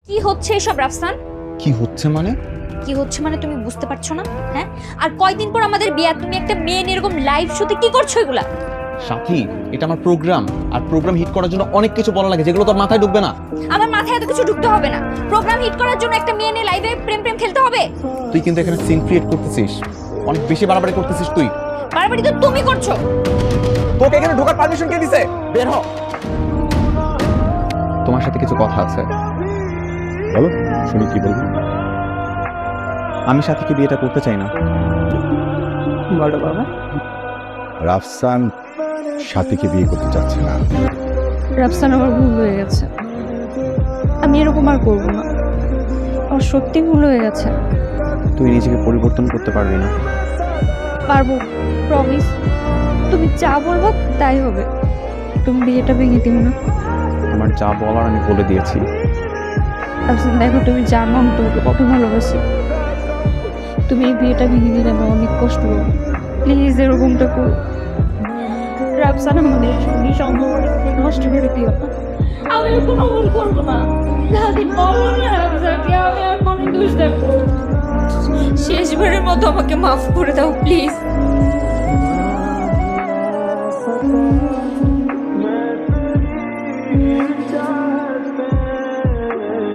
কি হচ্ছে এসব রাফসান? কি হচ্ছে মানে? কি হচ্ছে মানে তুমি বুঝতে পারছো না? হ্যাঁ, আর কয়দিন পর আমাদের বিয়ে, তুমি একটা মেয়ে নিয়ে এরকম লাইভ শোতে কি করছো এগুলা? সাথী, এটা আমার প্রোগ্রাম, আর প্রোগ্রাম হিট করার জন্য অনেক কিছু বলা লাগে যেগুলো তোর মাথায় ঢুকবে না। আমার মাথায় এত কিছু ঢুকতে হবে না। প্রোগ্রাম হিট করার জন্য একটা মেয়ে নিয়ে লাইভে প্রেম প্রেম খেলতে হবে? তুই কিন্তু এখানে সিন ক্রিয়েট করতেছিস, অনেক বেশি বাড়াবাড়ি করতেছিস তুই। বারবারই তো তুমি করছো। তোকে এখানে ঢোকার পারমিশন কে দিছে? বের হ। তোমার সাথে কিছু কথা আছে। বলো, শুনি কি বলবো। আমি সাথীকে বিয়েটা করতে চাই না। বলো বাবা। রাফসান সাথীকে বিয়ে করতে চাচ্ছে না। রাফসান, আমার ভুল হয়ে গেছে, আমি এরকম আর করবো না। আমার সত্যি ভুল হয়ে গেছে। তুই নিজেকে পরিবর্তন করতে পারবি না। পারবো, প্রমিস। তুমি যা বলবো তাই হবে। তুমি বিয়েটা ভেঙে দিও না। আমার যা বলার আমি বলে দিয়েছি। রাফসান দেখো, তুমি জানো আমি তোমাকে কত ভালোবাসি। তুমি এই বিয়েটা ভেঙে দিলে আমার অনেক কষ্ট হবে। প্লিজ এরকমটা করো। রাফসান, আমাদের সম্পর্কটা নষ্ট করে দিও না। আমি আর কোনো ভুল করবো না। দাদি বলো না রাফসানকে, আমি আর কোনো দোষ দেখবো। শেষবারের মতো আমাকে মাফ করে দাও প্লিজ।